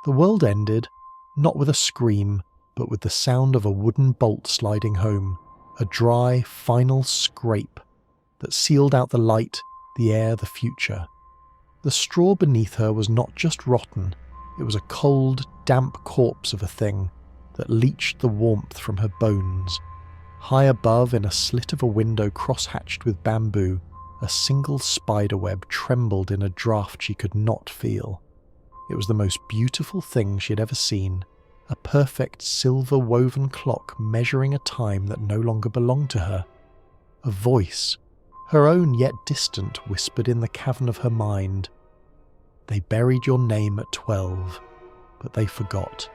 The world ended, not with a scream, but with the sound of a wooden bolt sliding home, a dry, final scrape that sealed out the light, the air, the future. The straw beneath her was not just rotten, it was a cold, damp corpse of a thing that leached the warmth from her bones. High above, in a slit of a window cross-hatched with bamboo, a single spiderweb trembled in a draught she could not feel. It was the most beautiful thing she had ever seen, a perfect silver-woven clock measuring a time that no longer belonged to her. A voice, her own yet distant, whispered in the cavern of her mind, "They buried your name at 12, but they forgot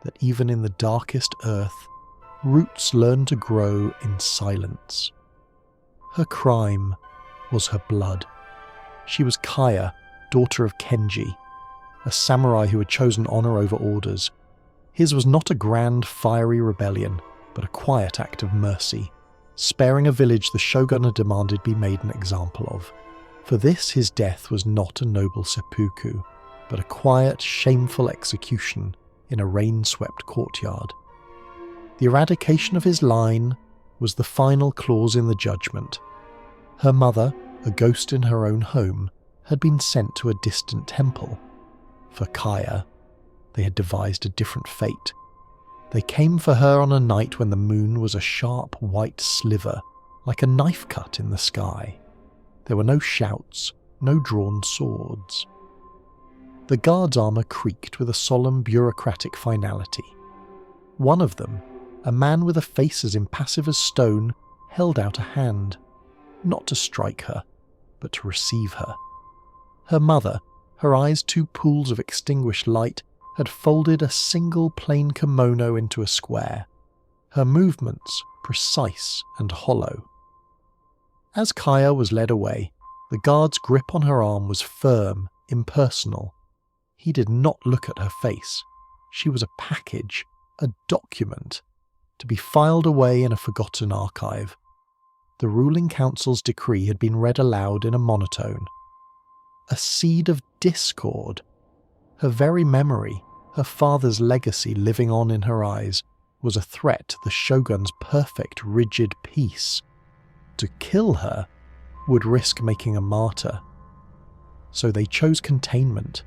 that even in the darkest earth, roots learn to grow in silence." Her crime was her blood. She was Kaya, daughter of Kenji, a samurai who had chosen honor over orders. His was not a grand, fiery rebellion, but a quiet act of mercy, sparing a village the shogun had demanded be made an example of. For this, his death was not a noble seppuku, but a quiet, shameful execution in a rain-swept courtyard. The eradication of his line was the final clause in the judgment. Her mother, a ghost in her own home, had been sent to a distant temple. For Kaya, they had devised a different fate. They came for her on a night when the moon was a sharp white sliver, like a knife cut in the sky. There were no shouts, no drawn swords. The guard's armour creaked with a solemn bureaucratic finality. One of them, a man with a face as impassive as stone, held out a hand, not to strike her, but to receive her. Her mother, her eyes two pools of extinguished light, had folded a single plain kimono into a square, her movements precise and hollow. As Kaya was led away, the guard's grip on her arm was firm, impersonal. He did not look at her face. She was a package, a document, to be filed away in a forgotten archive. The ruling council's decree had been read aloud in a monotone. A seed of discord. Her very memory, her father's legacy living on in her eyes, was a threat to the shogun's perfect, rigid peace. To kill her would risk making a martyr. So they chose containment.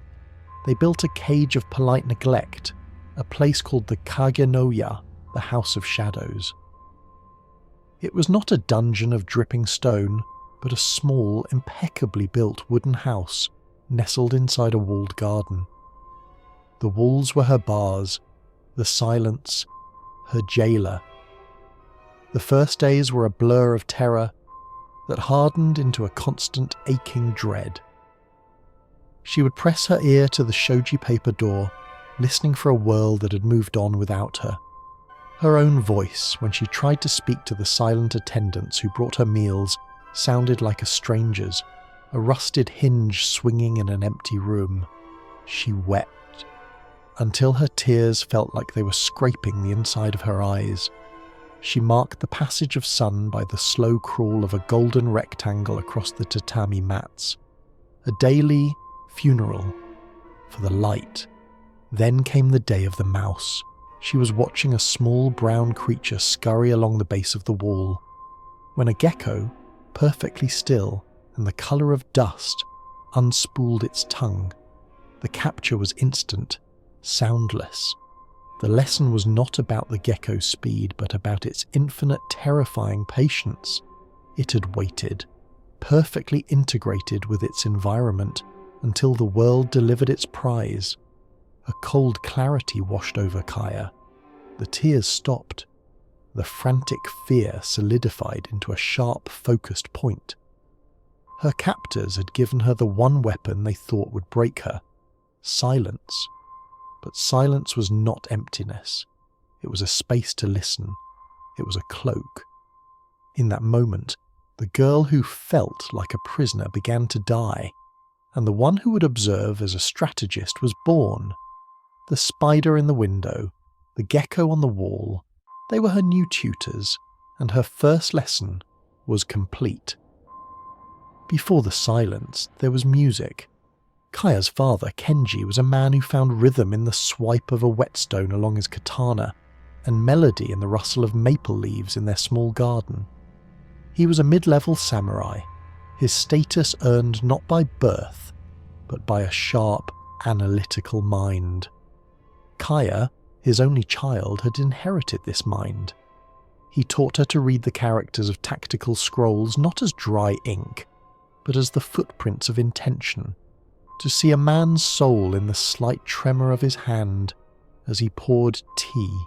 They built a cage of polite neglect, a place called the Kagenoya, the House of Shadows. It was not a dungeon of dripping stone, but a small, impeccably built wooden house nestled inside a walled garden. The walls were her bars, the silence, her jailer. The first days were a blur of terror that hardened into a constant aching dread. She would press her ear to the shoji paper door, listening for a world that had moved on without her. Her own voice, when she tried to speak to the silent attendants who brought her meals, sounded like a stranger's, a rusted hinge swinging in an empty room. She wept, until her tears felt like they were scraping the inside of her eyes. She marked the passage of sun by the slow crawl of a golden rectangle across the tatami mats. A daily funeral for the light. Then came the day of the mouse. She was watching a small brown creature scurry along the base of the wall, when a gecko, perfectly still and the colour of dust, unspooled its tongue. The capture was instant, soundless. The lesson was not about the gecko's speed, but about its infinite, terrifying patience. It had waited, perfectly integrated with its environment, until the world delivered its prize. A cold clarity washed over Kaya. The tears stopped. The frantic fear solidified into a sharp, focused point. Her captors had given her the one weapon they thought would break her: silence. But silence was not emptiness. It was a space to listen. It was a cloak. In that moment, the girl who felt like a prisoner began to die, and the one who would observe as a strategist was born. The spider in the window, the gecko on the wall, they were her new tutors, and her first lesson was complete. Before the silence, there was music. Kaya's father, Kenji, was a man who found rhythm in the swipe of a whetstone along his katana and melody in the rustle of maple leaves in their small garden. He was a mid-level samurai, his status earned not by birth, but by a sharp, analytical mind. Kaya, his only child, had inherited this mind. He taught her to read the characters of tactical scrolls not as dry ink, but as the footprints of intention, to see a man's soul in the slight tremor of his hand as he poured tea.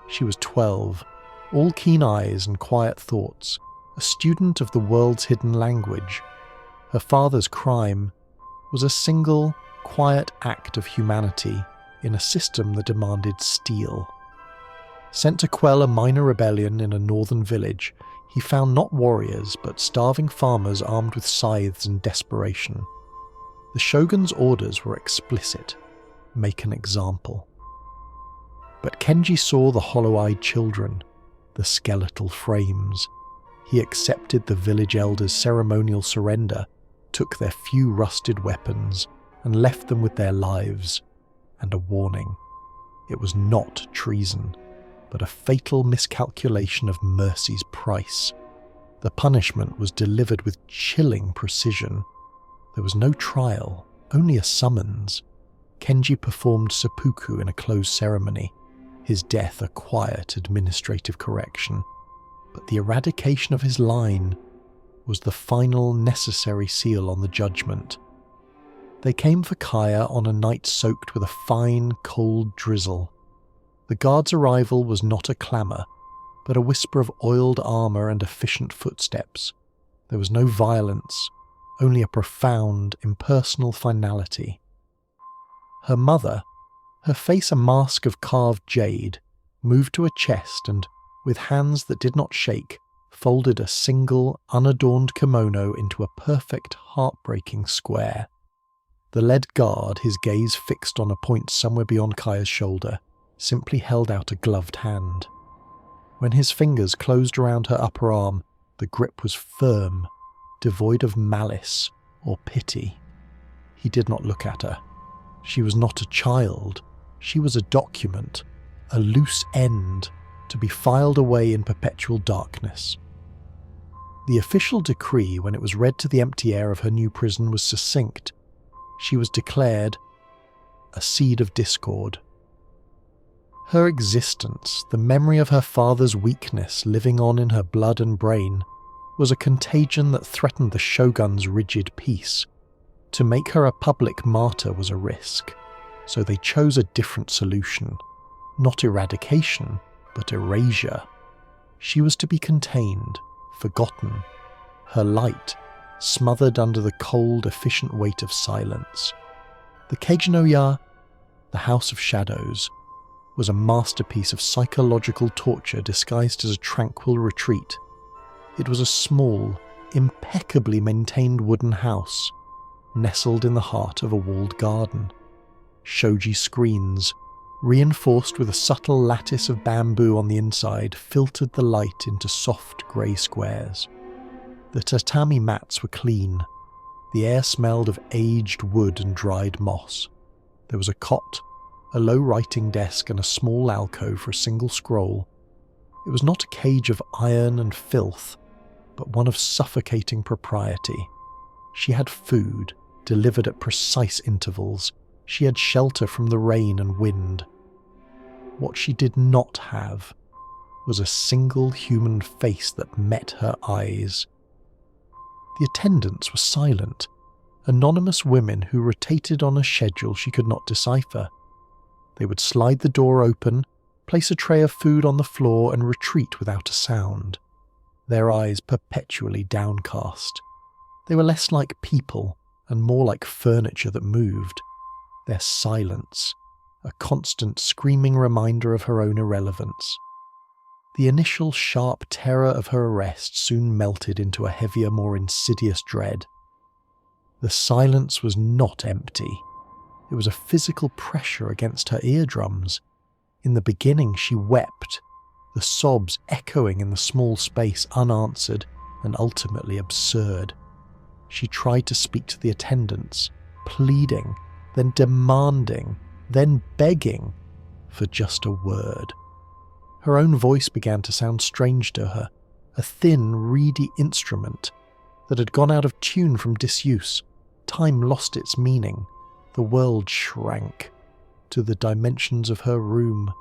She was 12, all keen eyes and quiet thoughts, a student of the world's hidden language. Her father's crime was a single, quiet act of humanity in a system that demanded steel. Sent to quell a minor rebellion in a northern village, he found not warriors but starving farmers armed with scythes in desperation. The shogun's orders were explicit: make an example. But Kenji saw the hollow-eyed children, the skeletal frames. He accepted the village elders' ceremonial surrender, took their few rusted weapons, and left them with their lives, and a warning. It was not treason, but a fatal miscalculation of mercy's price. The punishment was delivered with chilling precision. There was no trial, only a summons. Kenji performed seppuku in a closed ceremony, his death a quiet administrative correction. But the eradication of his line was the final necessary seal on the judgment. They came for Kaya on a night soaked with a fine, cold drizzle. The guard's arrival was not a clamour, but a whisper of oiled armour and efficient footsteps. There was no violence, only a profound, impersonal finality. Her mother, her face a mask of carved jade, moved to a chest and, with hands that did not shake, folded a single, unadorned kimono into a perfect, heartbreaking square. The lead guard, his gaze fixed on a point somewhere beyond Kaya's shoulder, simply held out a gloved hand. When his fingers closed around her upper arm, the grip was firm, devoid of malice or pity. He did not look at her. She was not a child. She was a document, a loose end, to be filed away in perpetual darkness. The official decree, when it was read to the empty air of her new prison, was succinct. She was declared a seed of discord. Her existence, the memory of her father's weakness living on in her blood and brain, was a contagion that threatened the shogun's rigid peace. To make her a public martyr was a risk, so they chose a different solution. Not eradication, but erasure. She was to be contained, forgotten, her light smothered under the cold, efficient weight of silence. The Keiji-no-ya, the House of Shadows, was a masterpiece of psychological torture disguised as a tranquil retreat. It was a small, impeccably maintained wooden house, nestled in the heart of a walled garden. Shoji screens, reinforced with a subtle lattice of bamboo on the inside, filtered the light into soft grey squares. The tatami mats were clean. The air smelled of aged wood and dried moss. There was a cot, a low writing desk and a small alcove for a single scroll. It was not a cage of iron and filth, but one of suffocating propriety. She had food, delivered at precise intervals. She had shelter from the rain and wind. What she did not have was a single human face that met her eyes. The attendants were silent, anonymous women who rotated on a schedule she could not decipher. They would slide the door open, place a tray of food on the floor and retreat without a sound, their eyes perpetually downcast. They were less like people and more like furniture that moved. Their silence, a constant screaming reminder of her own irrelevance. The initial sharp terror of her arrest soon melted into a heavier, more insidious dread. The silence was not empty. It was a physical pressure against her eardrums. In the beginning she wept, the sobs echoing in the small space unanswered and ultimately absurd. She tried to speak to the attendants, pleading, then demanding, then begging for just a word. Her own voice began to sound strange to her, a thin, reedy instrument that had gone out of tune from disuse. Time lost its meaning. The world shrank to the dimensions of her room.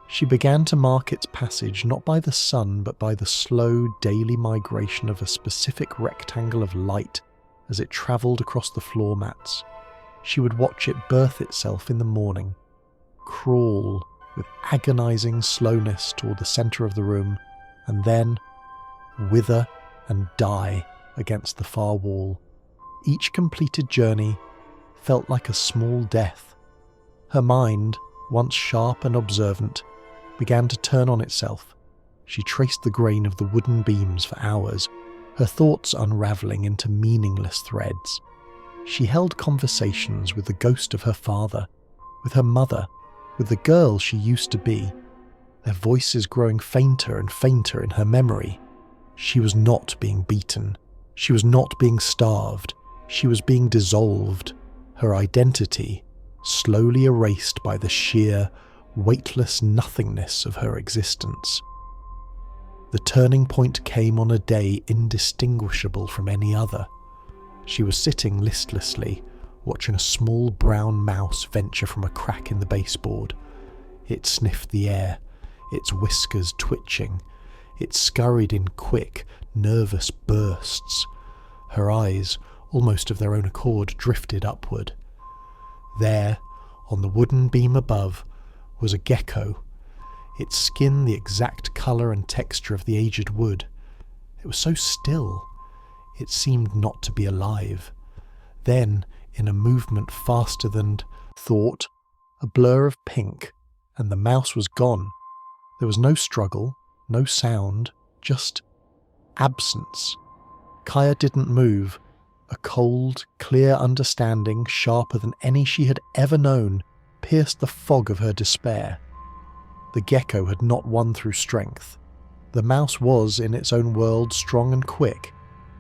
She began to mark its passage not by the sun but by the slow daily migration of a specific rectangle of light as it travelled across the floor mats. She would watch it birth itself in the morning, crawl with agonising slowness toward the centre of the room, and then wither and die against the far wall. Each completed journey felt like a small death. Her mind, once sharp and observant, began to turn on itself. She traced the grain of the wooden beams for hours, her thoughts unravelling into meaningless threads. She held conversations with the ghost of her father, with her mother, with the girl she used to be, their voices growing fainter and fainter in her memory. She was not being beaten. She was not being starved. She was being dissolved, her identity slowly erased by the sheer, weightless nothingness of her existence. The turning point came on a day indistinguishable from any other. She was sitting listlessly, watching a small brown mouse venture from a crack in the baseboard. It sniffed the air, its whiskers twitching. It scurried in quick, nervous bursts. Her eyes, almost of their own accord, drifted upward. There, on the wooden beam above, was a gecko, its skin the exact colour and texture of the aged wood. It was so still, it seemed not to be alive. Then, in a movement faster than thought, a blur of pink, and the mouse was gone. There was no struggle, no sound, just absence. Kaya didn't move. A cold, clear understanding, sharper than any she had ever known, pierced the fog of her despair. The gecko had not won through strength. The mouse was, in its own world, strong and quick.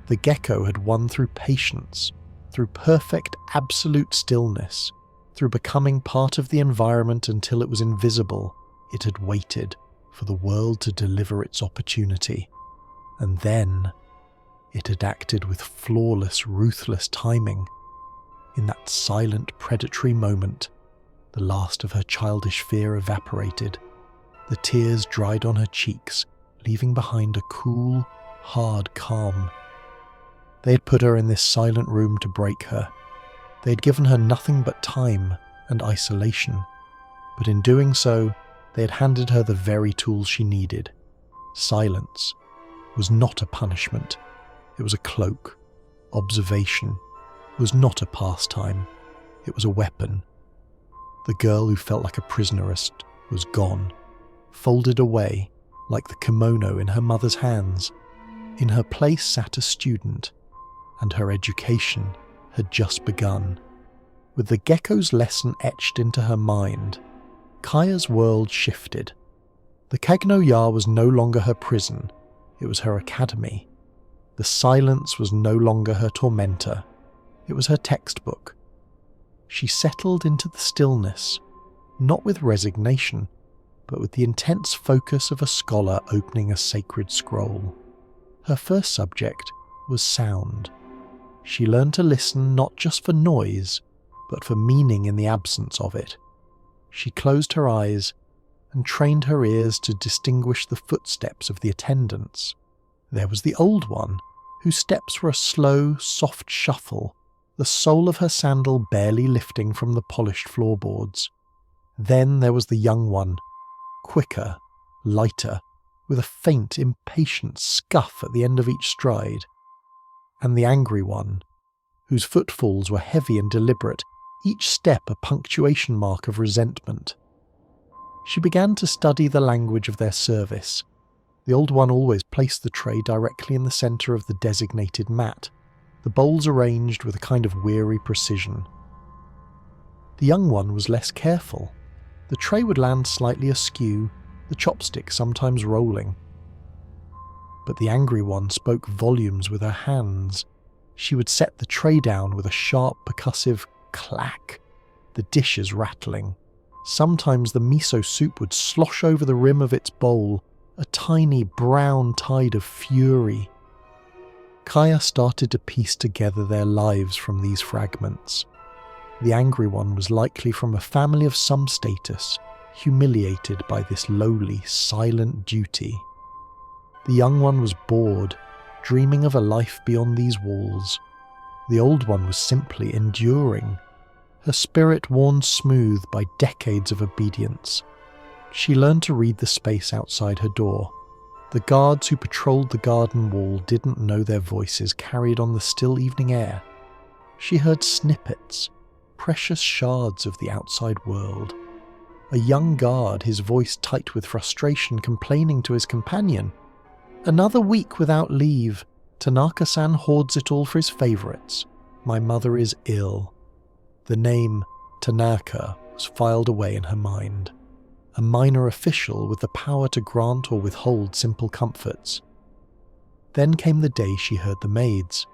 The gecko had won through patience, through perfect, absolute stillness, through becoming part of the environment until it was invisible. It had waited for the world to deliver its opportunity. And then it had acted with flawless, ruthless timing. In that silent, predatory moment, the last of her childish fear evaporated. The tears dried on her cheeks, leaving behind a cool, hard calm. They had put her in this silent room to break her. They had given her nothing but time and isolation. But in doing so, they had handed her the very tools she needed. Silence was not a punishment. It was a cloak. Observation was not a pastime. It was a weapon. The girl who felt like a prisoneress was gone, folded away like the kimono in her mother's hands. In her place sat a student, and her education had just begun. With the gecko's lesson etched into her mind, Kaya's world shifted. The Kagno Yar was no longer her prison, it was her academy. The silence was no longer her tormentor, it was her textbook. She settled into the stillness, not with resignation, but with the intense focus of a scholar opening a sacred scroll. Her first subject was sound. She learned to listen not just for noise, but for meaning in the absence of it. She closed her eyes and trained her ears to distinguish the footsteps of the attendants. There was the old one, whose steps were a slow, soft shuffle, the sole of her sandal barely lifting from the polished floorboards. Then there was the young one, quicker, lighter, with a faint, impatient scuff at the end of each stride. And the angry one, whose footfalls were heavy and deliberate, each step a punctuation mark of resentment. She began to study the language of their service. The old one always placed the tray directly in the centre of the designated mat, the bowls arranged with a kind of weary precision. The young one was less careful. The tray would land slightly askew, the chopstick sometimes rolling. But the angry one spoke volumes with her hands. She would set the tray down with a sharp, percussive clack, the dishes rattling. Sometimes the miso soup would slosh over the rim of its bowl, a tiny brown tide of fury. Kaya started to piece together their lives from these fragments. The angry one was likely from a family of some status, humiliated by this lowly, silent duty. The young one was bored, dreaming of a life beyond these walls. The old one was simply enduring, her spirit worn smooth by decades of obedience. She learned to read the space outside her door. The guards who patrolled the garden wall didn't know their voices carried on the still evening air. She heard snippets, precious shards of the outside world. A young guard, his voice tight with frustration, complaining to his companion. "Another week without leave. Tanaka-san hoards it all for his favourites. My mother is ill." The name Tanaka was filed away in her mind. A minor official with the power to grant or withhold simple comforts. Then came the day she heard the maids.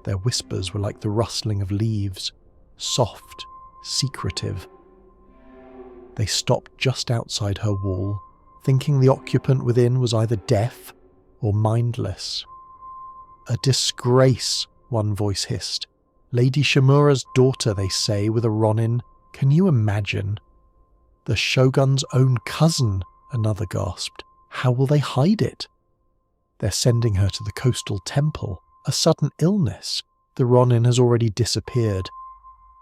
Their whispers were like the rustling of leaves, soft, secretive. They stopped just outside her wall, thinking the occupant within was either deaf or mindless. "A disgrace," one voice hissed. "Lady Shimura's daughter, they say, with a ronin. Can you imagine?" "The shogun's own cousin," another gasped. "How will they hide it?" "They're sending her to the coastal temple. A sudden illness. The ronin has already disappeared."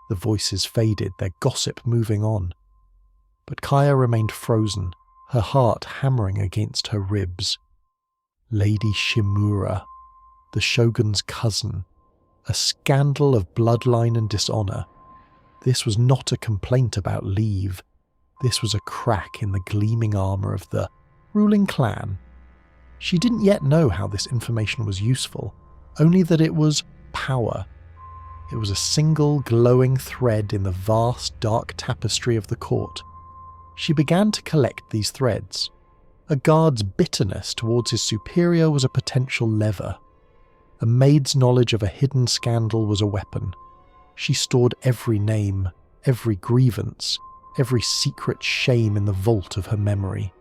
The voices faded, their gossip moving on. But Kaya remained frozen, her heart hammering against her ribs. Lady Shimura, the shogun's cousin. A scandal of bloodline and dishonour. This was not a complaint about leave. This was a crack in the gleaming armour of the ruling clan. She didn't yet know how this information was useful, only that it was power. It was a single glowing thread in the vast dark tapestry of the court. She began to collect these threads. A guard's bitterness towards his superior was a potential lever. A maid's knowledge of a hidden scandal was a weapon. She stored every name, every grievance, every secret shame in the vault of her memory.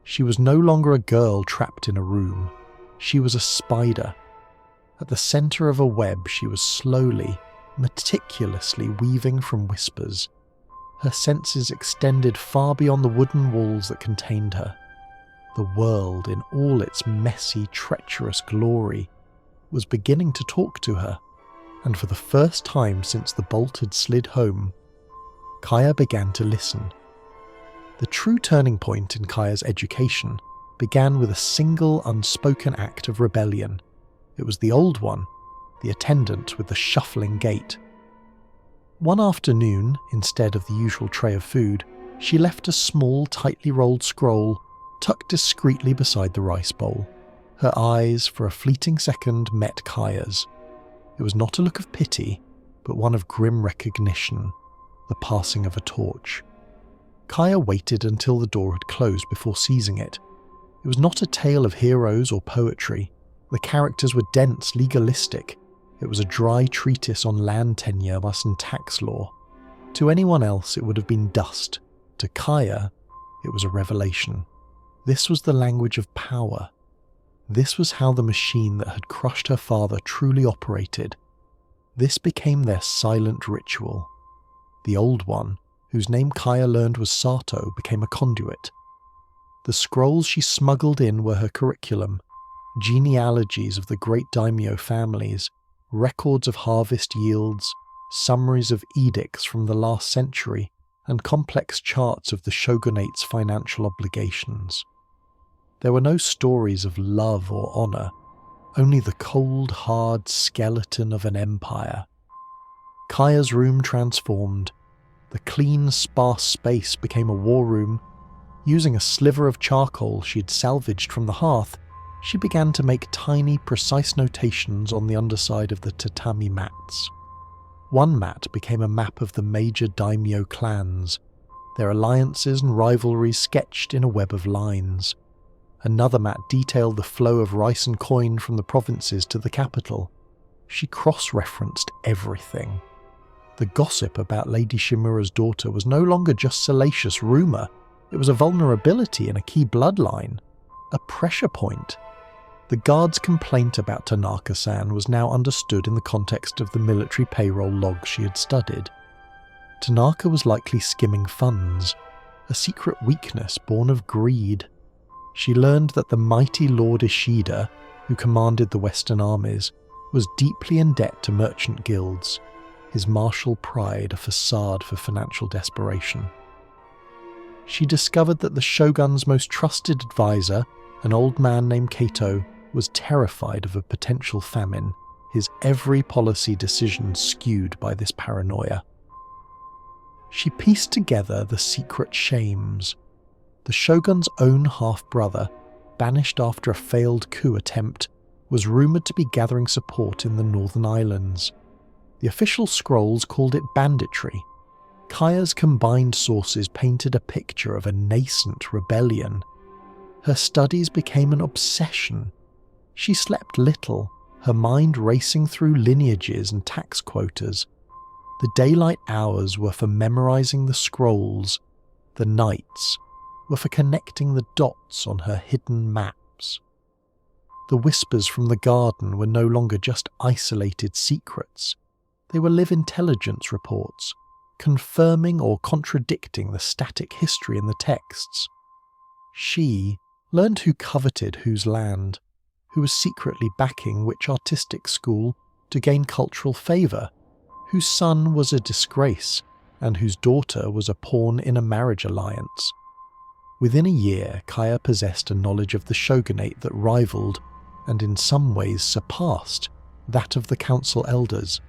She was no longer a girl trapped in a room. She was a spider. At the centre of a web, she was slowly, meticulously weaving from whispers. Her senses extended far beyond the wooden walls that contained her. The world, in all its messy, treacherous glory, was beginning to talk to her, and for the first time since the bolt had slid home, Kaya began to listen. The true turning point in Kaya's education began with a single unspoken act of rebellion. It was the old one, the attendant with the shuffling gait. One afternoon, instead of the usual tray of food, she left a small, tightly rolled scroll tucked discreetly beside the rice bowl. Her eyes, for a fleeting second, met Kaya's. It was not a look of pity, but one of grim recognition, the passing of a torch. Kaya waited until the door had closed before seizing it. It was not a tale of heroes or poetry. The characters were dense, legalistic. It was a dry treatise on land tenure and tax law. To anyone else, it would have been dust. To Kaya, it was a revelation. This was the language of power. This was how the machine that had crushed her father truly operated. This became their silent ritual. The old one, whose name Kaya learned was Sato, became a conduit. The scrolls she smuggled in were her curriculum, genealogies of the great daimyo families, records of harvest yields, summaries of edicts from the last century, and complex charts of the shogunate's financial obligations. There were no stories of love or honour, only the cold, hard skeleton of an empire. Kaya's room transformed. The clean, sparse space became a war room. Using a sliver of charcoal she had salvaged from the hearth, she began to make tiny, precise notations on the underside of the tatami mats. One mat became a map of the major daimyo clans, their alliances and rivalries sketched in a web of lines. Another mat detailed the flow of rice and coin from the provinces to the capital. She cross-referenced everything. The gossip about Lady Shimura's daughter was no longer just salacious rumour, it was a vulnerability in a key bloodline, a pressure point. The guard's complaint about Tanaka-san was now understood in the context of the military payroll log she had studied. Tanaka was likely skimming funds, a secret weakness born of greed. She learned that the mighty Lord Ishida, who commanded the Western armies, was deeply in debt to merchant guilds, his martial pride a facade for financial desperation. She discovered that the shogun's most trusted advisor, an old man named Kato, was terrified of a potential famine, his every policy decision skewed by this paranoia. She pieced together the secret shames. The shogun's own half-brother, banished after a failed coup attempt, was rumoured to be gathering support in the Northern Islands. The official scrolls called it banditry. Kaya's combined sources painted a picture of a nascent rebellion. Her studies became an obsession. She slept little, her mind racing through lineages and tax quotas. The daylight hours were for memorising the scrolls. The nights were for connecting the dots on her hidden maps. The whispers from the garden were no longer just isolated secrets. They were live intelligence reports, confirming or contradicting the static history in the texts. She learned who coveted whose land, who was secretly backing which artistic school to gain cultural favour, whose son was a disgrace, and whose daughter was a pawn in a marriage alliance. Within a year, Kaya possessed a knowledge of the shogunate that rivaled, and in some ways surpassed, that of the council elders.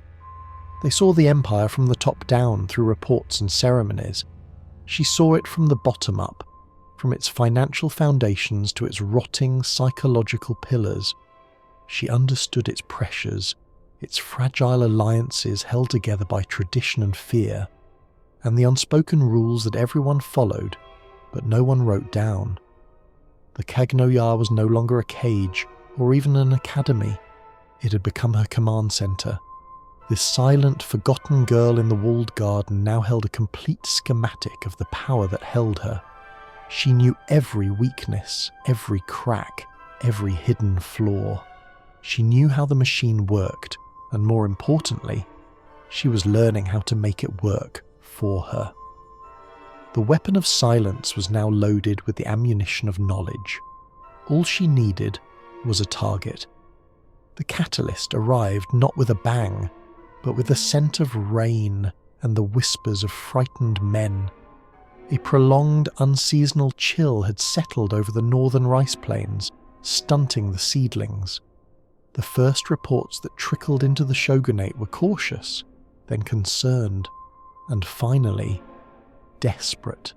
They saw the empire from the top down through reports and ceremonies. She saw it from the bottom up, from its financial foundations to its rotting psychological pillars. She understood its pressures, its fragile alliances held together by tradition and fear, and the unspoken rules that everyone followed, but no one wrote down. The Kagnoya was no longer a cage, or even an academy. It had become her command centre. This silent, forgotten girl in the walled garden now held a complete schematic of the power that held her. She knew every weakness, every crack, every hidden flaw. She knew how the machine worked, and more importantly, she was learning how to make it work for her. The weapon of silence was now loaded with the ammunition of knowledge. All she needed was a target. The catalyst arrived not with a bang, but with the scent of rain and the whispers of frightened men. A prolonged, unseasonal chill had settled over the northern rice plains, stunting the seedlings. The first reports that trickled into the shogunate were cautious, then concerned, and finally, desperate.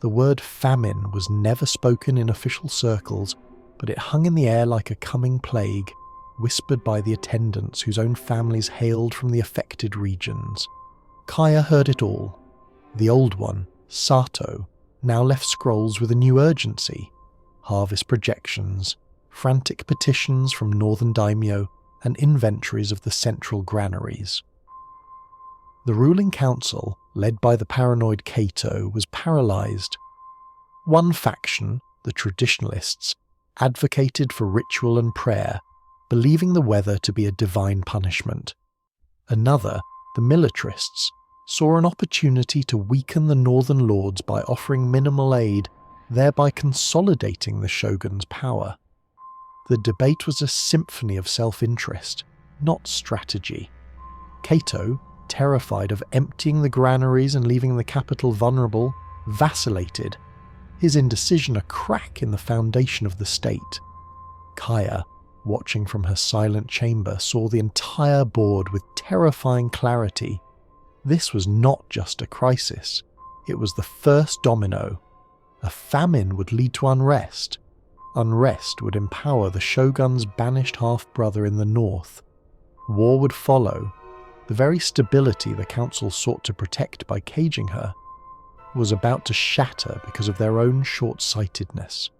The word famine was never spoken in official circles, but it hung in the air like a coming plague, whispered by the attendants whose own families hailed from the affected regions. Kaya heard it all. The old one, Sato, now left scrolls with a new urgency: harvest projections, frantic petitions from northern daimyo, and inventories of the central granaries. The ruling council, led by the paranoid Kato, was paralysed. One faction, the traditionalists, advocated for ritual and prayer, believing the weather to be a divine punishment. Another, the militarists, saw an opportunity to weaken the northern lords by offering minimal aid, thereby consolidating the shogun's power. The debate was a symphony of self-interest, not strategy. Kato, terrified of emptying the granaries and leaving the capital vulnerable, vacillated, his indecision a crack in the foundation of the state. Kaya, watching from her silent chamber, saw the entire board with terrifying clarity. This was not just a crisis, it was the first domino. A famine would lead to unrest. Unrest would empower the shogun's banished half-brother in the north. War would follow. The very stability the council sought to protect by caging her was about to shatter because of their own short-sightedness.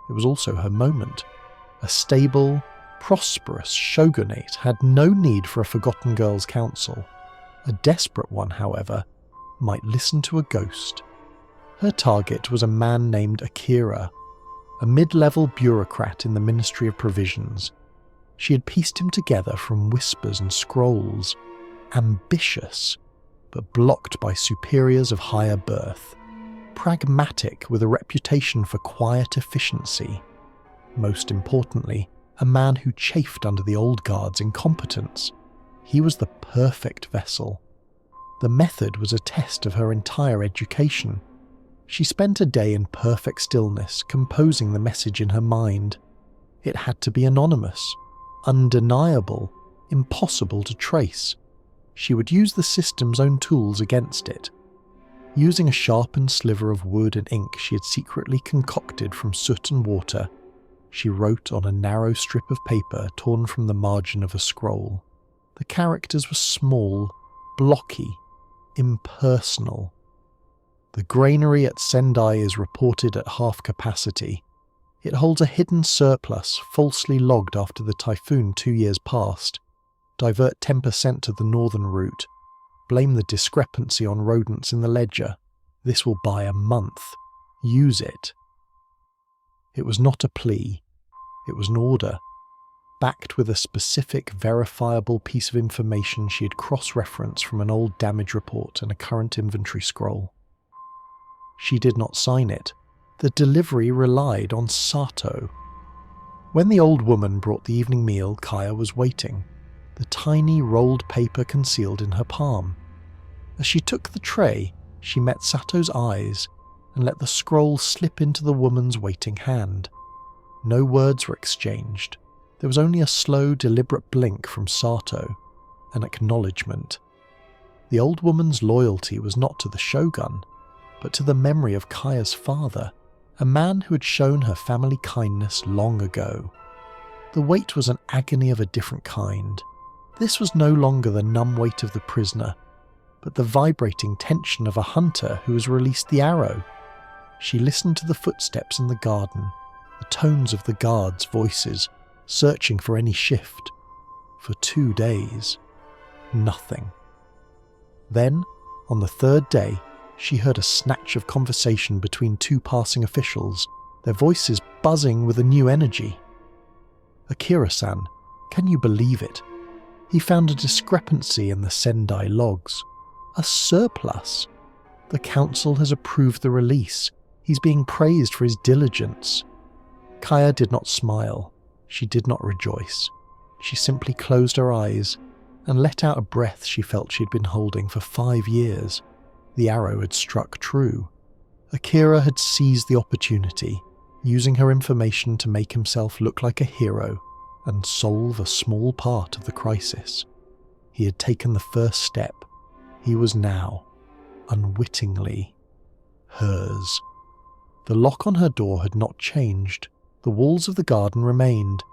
It was also her moment. A stable, prosperous shogunate had no need for a forgotten girl's counsel. A desperate one, however, might listen to a ghost. Her target was a man named Akira, a mid-level bureaucrat in the Ministry of Provisions. She had pieced him together from whispers and scrolls. Ambitious, but blocked by superiors of higher birth. Pragmatic, with a reputation for quiet efficiency. Most importantly, a man who chafed under the old guard's incompetence. He was the perfect vessel. The method was a test of her entire education. She spent a day in perfect stillness, composing the message in her mind. It had to be anonymous, undeniable, impossible to trace. She would use the system's own tools against it. Using a sharpened sliver of wood and ink she had secretly concocted from soot and water, she wrote on a narrow strip of paper torn from the margin of a scroll. The characters were small, blocky, impersonal. The granary at Sendai is reported at half capacity. It holds a hidden surplus falsely logged after the typhoon 2 years past. Divert 10% to the northern route. Blame the discrepancy on rodents in the ledger. This will buy a month. Use it. It was not a plea. It was an order, backed with a specific, verifiable piece of information she had cross-referenced from an old damage report and a current inventory scroll. She did not sign it. The delivery relied on Sato. When the old woman brought the evening meal, Kaya was waiting, the tiny rolled paper concealed in her palm. As she took the tray, she met Sato's eyes and let the scroll slip into the woman's waiting hand. No words were exchanged. There was only a slow, deliberate blink from Sato, an acknowledgement. The old woman's loyalty was not to the shogun, but to the memory of Kaya's father, a man who had shown her family kindness long ago. The wait was an agony of a different kind. This was no longer the numb weight of the prisoner, but the vibrating tension of a hunter who has released the arrow. She listened to the footsteps in the garden, the tones of the guards' voices, searching for any shift. For 2 days, nothing. Then, on the third day, she heard a snatch of conversation between 2 passing officials, their voices buzzing with a new energy. "Akira-san, can you believe it? He found a discrepancy in the Sendai logs. A surplus. The council has approved the release. He's being praised for his diligence." Kaya did not smile. She did not rejoice. She simply closed her eyes and let out a breath she felt she'd been holding for 5 years. The arrow had struck true. Akira had seized the opportunity, using her information to make himself look like a hero and solve a small part of the crisis. He had taken the first step. He was now, unwittingly, hers. The lock on her door had not changed. The walls of the garden remained.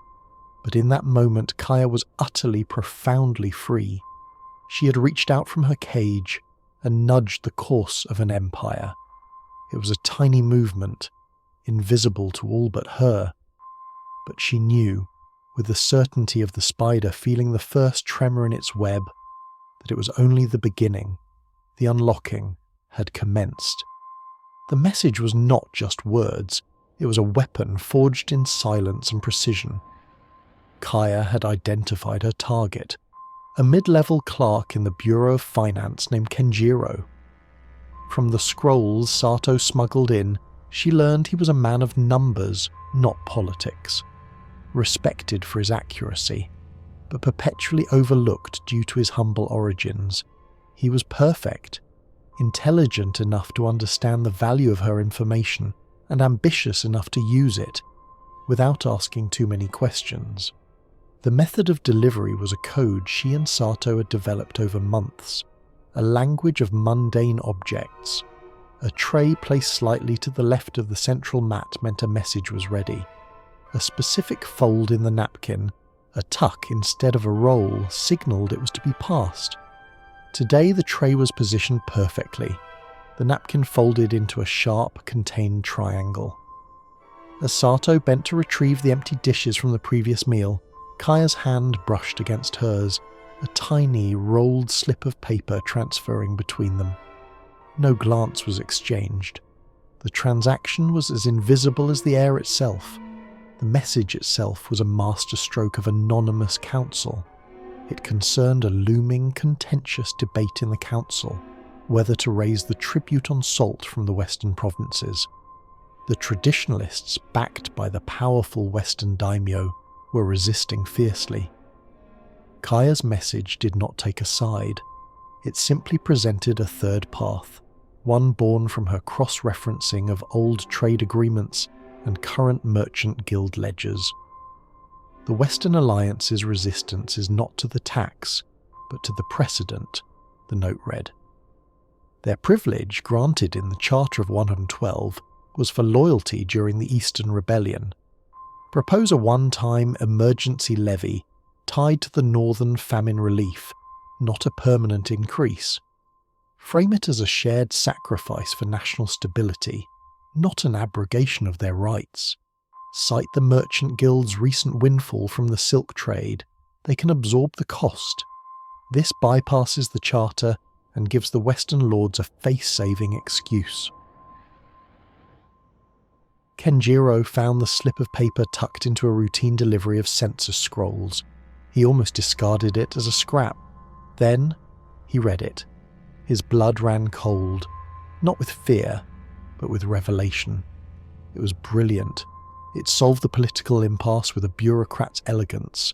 But in that moment, Kaya was utterly, profoundly free. She had reached out from her cage and nudged the course of an empire. It was a tiny movement, invisible to all but her. But she knew, with the certainty of the spider feeling the first tremor in its web, that it was only the beginning. The unlocking had commenced. The message was not just words. It was a weapon forged in silence and precision. Kaya had identified her target, a mid-level clerk in the Bureau of Finance named Kenjiro. From the scrolls Sato smuggled in, she learned he was a man of numbers, not politics. Respected for his accuracy, but perpetually overlooked due to his humble origins. He was perfect, intelligent enough to understand the value of her information, and ambitious enough to use it, without asking too many questions. The method of delivery was a code she and Sato had developed over months, a language of mundane objects. A tray placed slightly to the left of the central mat meant a message was ready. A specific fold in the napkin, a tuck instead of a roll, signalled it was to be passed. Today the tray was positioned perfectly, the napkin folded into a sharp, contained triangle. As Sato bent to retrieve the empty dishes from the previous meal, Kaya's hand brushed against hers, a tiny, rolled slip of paper transferring between them. No glance was exchanged. The transaction was as invisible as the air itself. The message itself was a masterstroke of anonymous counsel. It concerned a looming, contentious debate in the council, whether to raise the tribute on salt from the western provinces. The traditionalists, backed by the powerful western daimyo, were resisting fiercely. Kaya's message did not take a side. It simply presented a third path, one born from her cross-referencing of old trade agreements and current merchant guild ledgers. The Western Alliance's resistance is not to the tax, but to the precedent, the note read. Their privilege, granted in the Charter of 112, was for loyalty during the Eastern Rebellion. Propose a one-time emergency levy tied to the Northern famine relief, not a permanent increase. Frame it as a shared sacrifice for national stability, not an abrogation of their rights. Cite the merchant guild's recent windfall from the silk trade. They can absorb the cost. This bypasses the charter and gives the Western lords a face-saving excuse. Kenjiro found the slip of paper tucked into a routine delivery of census scrolls. He almost discarded it as a scrap. Then he read it. His blood ran cold, not with fear, but with revelation. It was brilliant. It solved the political impasse with a bureaucrat's elegance,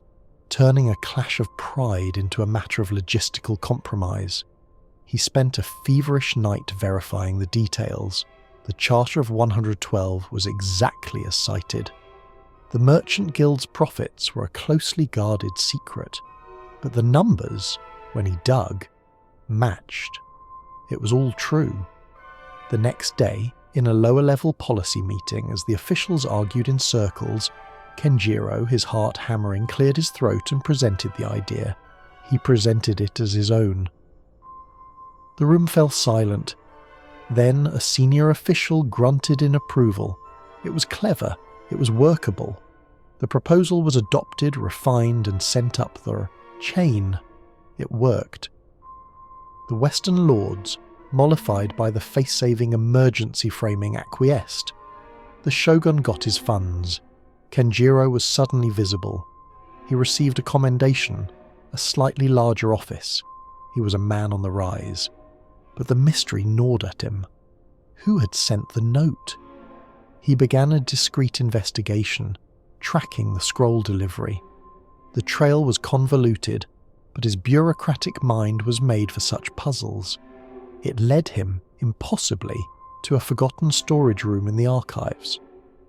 turning a clash of pride into a matter of logistical compromise. He spent a feverish night verifying the details. The Charter of 112 was exactly as cited. The Merchant Guild's profits were a closely guarded secret, but the numbers, when he dug, matched. It was all true. The next day, in a lower-level policy meeting, as the officials argued in circles, Kenjiro, his heart hammering, cleared his throat and presented the idea. He presented it as his own. The room fell silent. Then a senior official grunted in approval. It was clever. It was workable. The proposal was adopted, refined, and sent up the chain. It worked. The Western lords, mollified by the face-saving emergency framing, acquiesced. The shogun got his funds. Kenjiro was suddenly visible. He received a commendation, a slightly larger office. He was a man on the rise. But the mystery gnawed at him. Who had sent the note? He began a discreet investigation, tracking the scroll delivery. The trail was convoluted, but his bureaucratic mind was made for such puzzles. It led him, impossibly, to a forgotten storage room in the archives,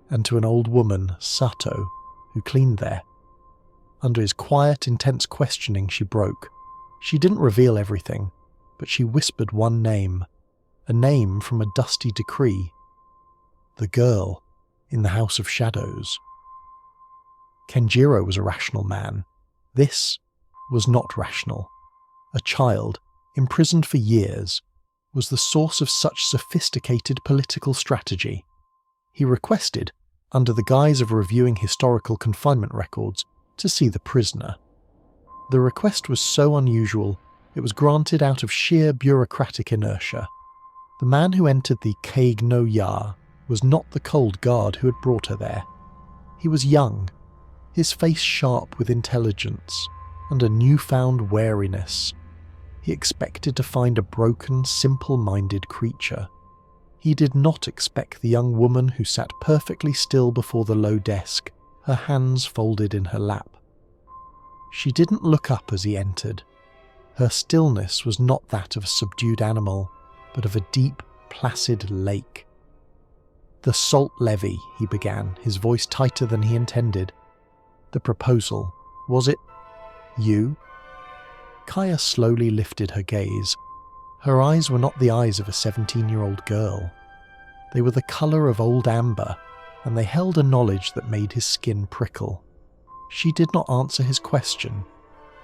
and to an old woman, Sato, who cleaned there. Under his quiet, intense questioning, she broke. She didn't reveal everything, but she whispered one name, a name from a dusty decree. The girl in the House of Shadows. Kenjiro was a rational man. This was not rational. A child, imprisoned for years, was the source of such sophisticated political strategy. He requested, under the guise of reviewing historical confinement records, to see the prisoner. The request was so unusual, it was granted out of sheer bureaucratic inertia. The man who entered the Keig no Ya was not the cold guard who had brought her there. He was young, his face sharp with intelligence and a newfound wariness. He expected to find a broken, simple-minded creature. He did not expect the young woman who sat perfectly still before the low desk, her hands folded in her lap. She didn't look up as he entered. Her stillness was not that of a subdued animal, but of a deep, placid lake. "The salt levy," he began, his voice tighter than he intended. "The proposal, was it you?" Kaya slowly lifted her gaze. Her eyes were not the eyes of a 17-year-old girl. They were the colour of old amber, and they held a knowledge that made his skin prickle. She did not answer his question.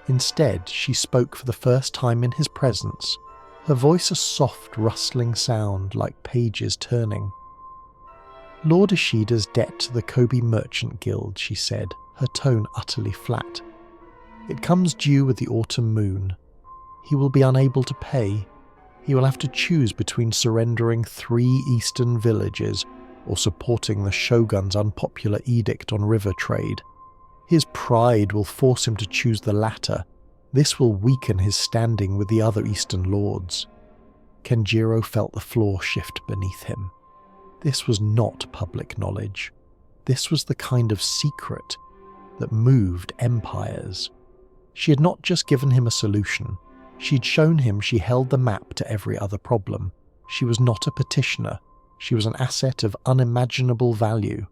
Instead, she spoke for the first time in his presence, her voice a soft, rustling sound like pages turning. "Lord Ishida's debt to the Kobe Merchant Guild," she said, her tone utterly flat. It comes due with the autumn moon. He will be unable to pay. He will have to choose between surrendering 3 eastern villages or supporting the shogun's unpopular edict on river trade. His pride will force him to choose the latter. This will weaken his standing with the other eastern lords. Kenjiro felt the floor shift beneath him. This was not public knowledge. This was the kind of secret that moved empires. She had not just given him a solution. She'd shown him she held the map to every other problem. She was not a petitioner. She was an asset of unimaginable value.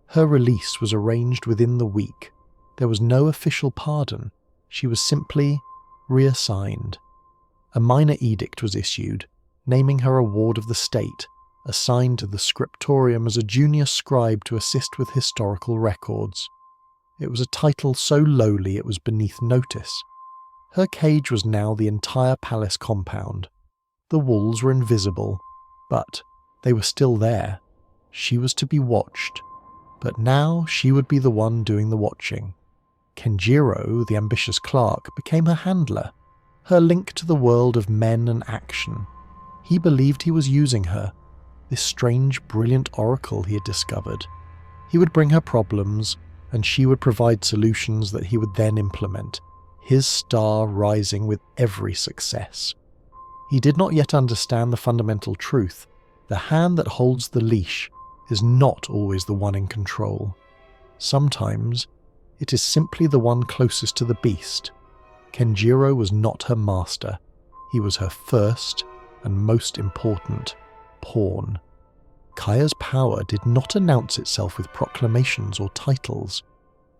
Her release was arranged within the week. There was no official pardon. She was simply reassigned. A minor edict was issued, naming her a ward of the state, assigned to the scriptorium as a junior scribe to assist with historical records. It was a title so lowly it was beneath notice. Her cage was now the entire palace compound. The walls were invisible, but they were still there. She was to be watched, but now she would be the one doing the watching. Kenjiro, the ambitious clerk, became her handler, her link to the world of men and action. He believed he was using her, this strange, brilliant oracle he had discovered. He would bring her problems, and she would provide solutions that he would then implement, his star rising with every success. He did not yet understand the fundamental truth. The hand that holds the leash is not always the one in control. Sometimes it is simply the one closest to the beast. Kenjiro was not her master. He was her first and most important pawn. Kaya's power did not announce itself with proclamations or titles.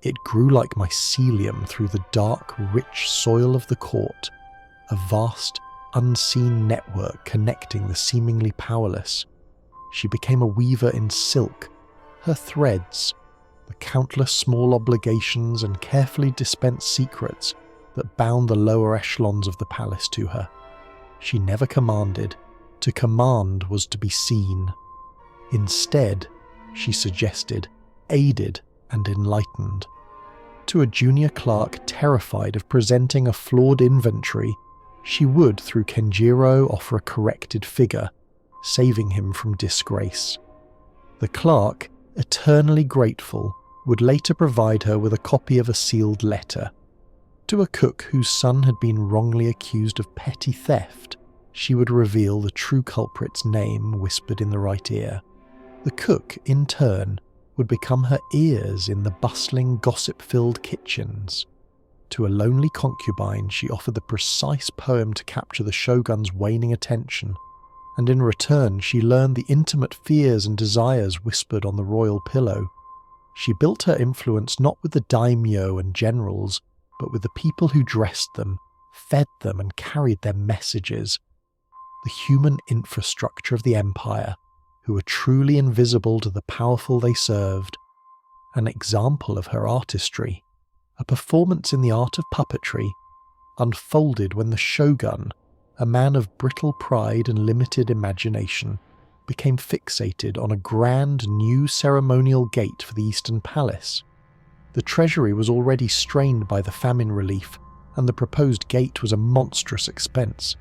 It grew like mycelium through the dark, rich soil of the court, a vast, unseen network connecting the seemingly powerless. She became a weaver in silk. Her threads, the countless small obligations and carefully dispensed secrets that bound the lower echelons of the palace to her. She never commanded. To command was to be seen. Instead, she suggested, aided, and enlightened. To a junior clerk terrified of presenting a flawed inventory, she would, through Kenjiro, offer a corrected figure, saving him from disgrace. The clerk, eternally grateful, would later provide her with a copy of a sealed letter. To a cook whose son had been wrongly accused of petty theft, she would reveal the true culprit's name whispered in the right ear. The cook, in turn, would become her ears in the bustling, gossip-filled kitchens. To a lonely concubine, she offered the precise poem to capture the shogun's waning attention, and in return she learned the intimate fears and desires whispered on the royal pillow. She built her influence not with the daimyo and generals, but with the people who dressed them, fed them, and carried their messages. The human infrastructure of the empire, who were truly invisible to the powerful they served. An example of her artistry, a performance in the art of puppetry, unfolded when the shogun, a man of brittle pride and limited imagination, became fixated on a grand new ceremonial gate for the Eastern Palace. The treasury was already strained by the famine relief, and the proposed gate was a monstrous expense.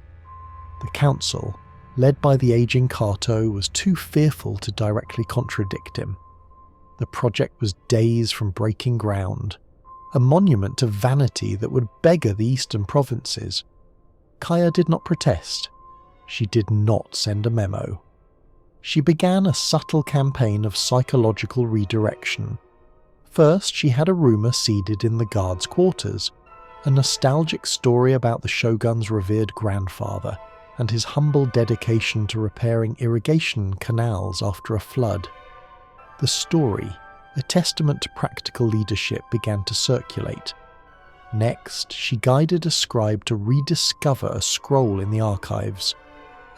The council, led by the aging Kato, was too fearful to directly contradict him. The project was days from breaking ground, a monument to vanity that would beggar the eastern provinces. Kaya did not protest. She did not send a memo. She began a subtle campaign of psychological redirection. First, she had a rumour seeded in the guards' quarters, a nostalgic story about the shogun's revered grandfather and his humble dedication to repairing irrigation canals after a flood. The story, a testament to practical leadership, began to circulate. Next, she guided a scribe to rediscover a scroll in the archives,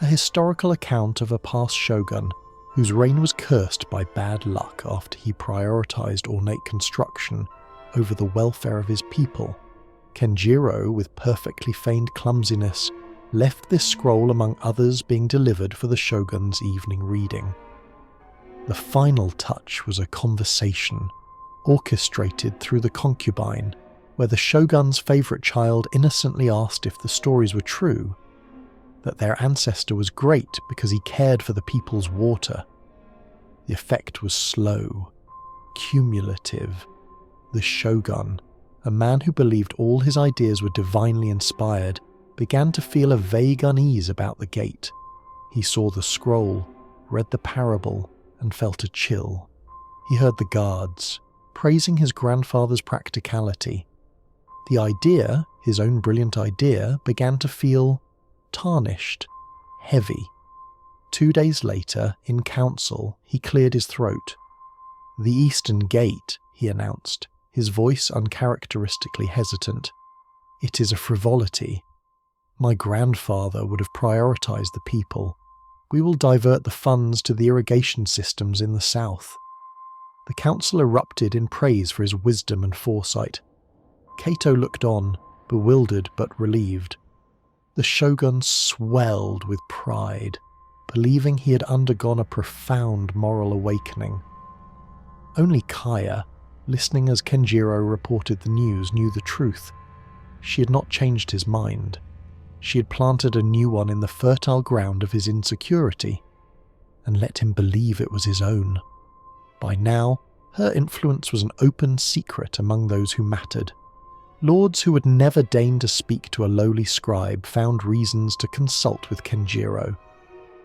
a historical account of a past shogun whose reign was cursed by bad luck after he prioritized ornate construction over the welfare of his people. Kenjiro, with perfectly feigned clumsiness, left this scroll among others being delivered for the shogun's evening reading. The final touch was a conversation, orchestrated through the concubine, where the shogun's favourite child innocently asked if the stories were true, that their ancestor was great because he cared for the people's water. The effect was slow, cumulative. The shogun, a man who believed all his ideas were divinely inspired, began to feel a vague unease about the gate. He saw the scroll, read the parable, and felt a chill. He heard the guards, praising his grandfather's practicality. The idea, his own brilliant idea, began to feel tarnished, heavy. 2 days later, in council, he cleared his throat. "The Eastern Gate," he announced, his voice uncharacteristically hesitant. "It is a frivolity. My grandfather would have prioritized the people. We will divert the funds to the irrigation systems in the south." The council erupted in praise for his wisdom and foresight. Kato looked on, bewildered but relieved. The shogun swelled with pride, believing he had undergone a profound moral awakening. Only Kaya, listening as Kenjiro reported the news, knew the truth. She had not changed his mind. She had planted a new one in the fertile ground of his insecurity, and let him believe it was his own. By now, her influence was an open secret among those who mattered. Lords who would never deign to speak to a lowly scribe found reasons to consult with Kenjiro.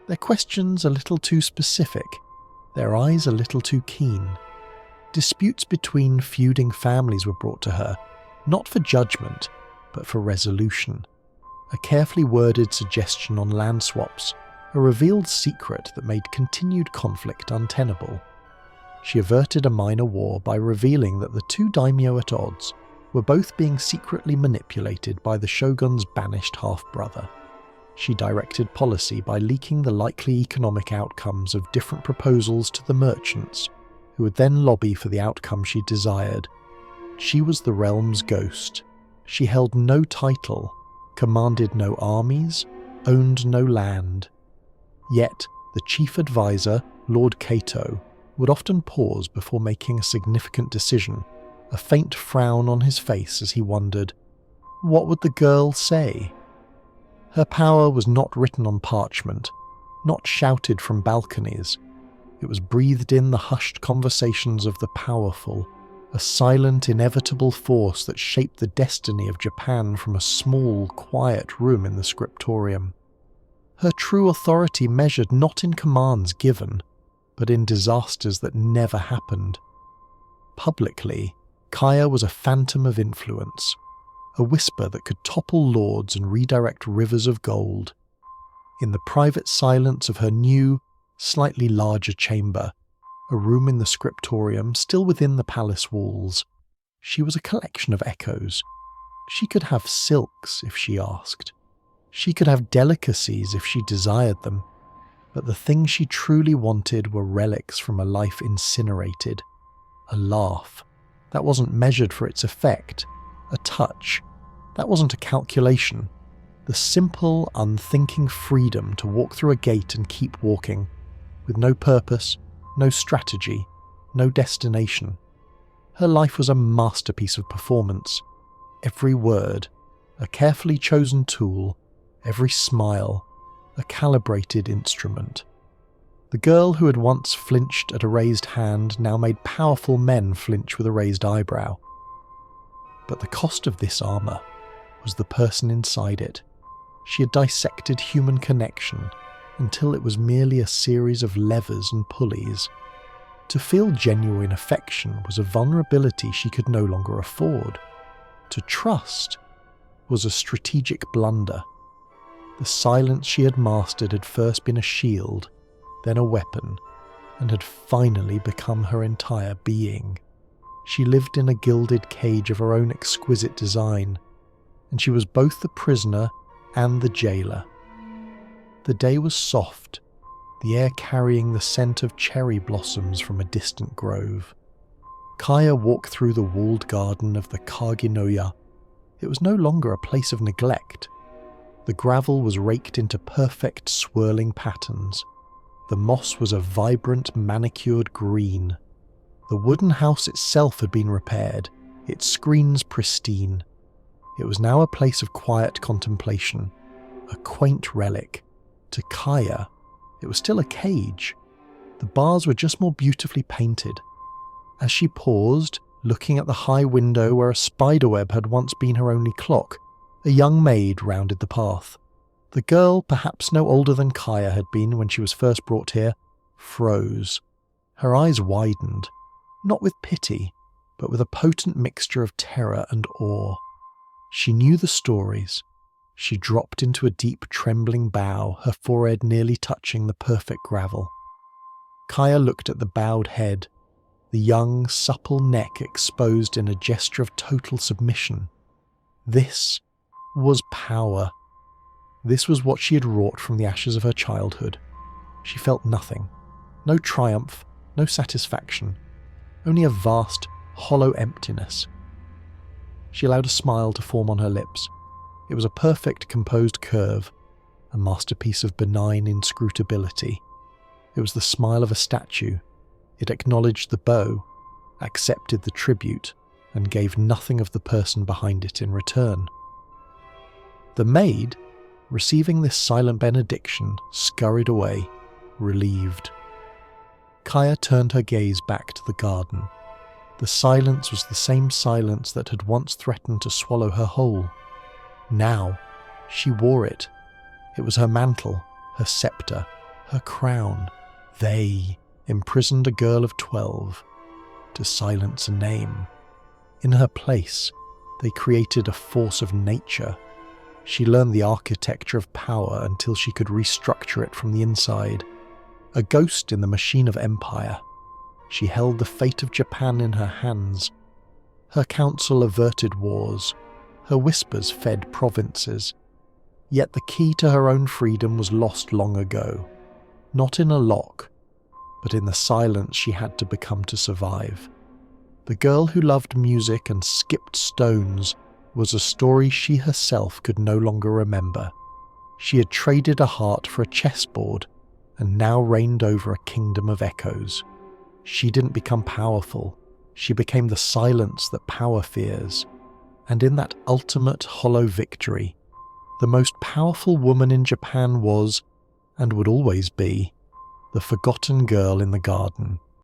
Their questions a little too specific, their eyes a little too keen. Disputes between feuding families were brought to her, not for judgment, but for resolution. A carefully worded suggestion on land swaps, a revealed secret that made continued conflict untenable. She averted a minor war by revealing that the two daimyo at odds were both being secretly manipulated by the shogun's banished half-brother. She directed policy by leaking the likely economic outcomes of different proposals to the merchants, who would then lobby for the outcome she desired. She was the realm's ghost. She held no title, commanded no armies, owned no land. Yet, the chief advisor, Lord Kato, would often pause before making a significant decision, a faint frown on his face as he wondered, what would the girl say? Her power was not written on parchment, not shouted from balconies. It was breathed in the hushed conversations of the powerful, a silent, inevitable force that shaped the destiny of Japan from a small, quiet room in the scriptorium. Her true authority measured not in commands given, but in disasters that never happened. Publicly, Kaya was a phantom of influence, a whisper that could topple lords and redirect rivers of gold. In the private silence of her new, slightly larger chamber, a room in the scriptorium still within the palace walls, she was a collection of echoes. She could have silks if she asked. She could have delicacies if she desired them. But the things she truly wanted were relics from a life incinerated. A laugh. That wasn't measured for its effect. A touch. That wasn't a calculation. The simple, unthinking freedom to walk through a gate and keep walking, with no purpose, no strategy, no destination. Her life was a masterpiece of performance. Every word, a carefully chosen tool, every smile, a calibrated instrument. The girl who had once flinched at a raised hand now made powerful men flinch with a raised eyebrow. But the cost of this armour was the person inside it. She had dissected human connection until it was merely a series of levers and pulleys. To feel genuine affection was a vulnerability she could no longer afford. To trust was a strategic blunder. The silence she had mastered had first been a shield, then a weapon, and had finally become her entire being. She lived in a gilded cage of her own exquisite design, and she was both the prisoner and the jailer. The day was soft, the air carrying the scent of cherry blossoms from a distant grove. Kaya walked through the walled garden of the Kaginoya. It was no longer a place of neglect. The gravel was raked into perfect swirling patterns. The moss was a vibrant, manicured green. The wooden house itself had been repaired, its screens pristine. It was now a place of quiet contemplation, a quaint relic. To Kaya, it was still a cage. The bars were just more beautifully painted. As she paused, looking at the high window where a spiderweb had once been her only clock, a young maid rounded the path. The girl, perhaps no older than Kaya had been when she was first brought here, froze. Her eyes widened, not with pity, but with a potent mixture of terror and awe. She knew the stories. She dropped into a deep, trembling bow, her forehead nearly touching the perfect gravel. Kaya looked at the bowed head, the young, supple neck exposed in a gesture of total submission. This was power. This was what she had wrought from the ashes of her childhood. She felt nothing. No triumph, no satisfaction. Only a vast, hollow emptiness. She allowed a smile to form on her lips. It was a perfect, composed curve, a masterpiece of benign inscrutability. It was the smile of a statue. It acknowledged the bow, accepted the tribute, and gave nothing of the person behind it in return. The maid, receiving this silent benediction, scurried away, relieved. Kaya turned her gaze back to the garden. The silence was the same silence that had once threatened to swallow her whole. Now, she wore it. It was her mantle, her sceptre, her crown. They imprisoned a girl of 12 to silence a name. In her place, they created a force of nature. She learned the architecture of power until she could restructure it from the inside. A ghost in the machine of empire, she held the fate of Japan in her hands. Her counsel averted wars. Her whispers fed provinces. Yet the key to her own freedom was lost long ago. Not in a lock, but in the silence she had to become to survive. The girl who loved music and skipped stones was a story she herself could no longer remember. She had traded a heart for a chessboard and now reigned over a kingdom of echoes. She didn't become powerful. She became the silence that power fears. And in that ultimate hollow victory, the most powerful woman in Japan was, and would always be, the forgotten girl in the garden.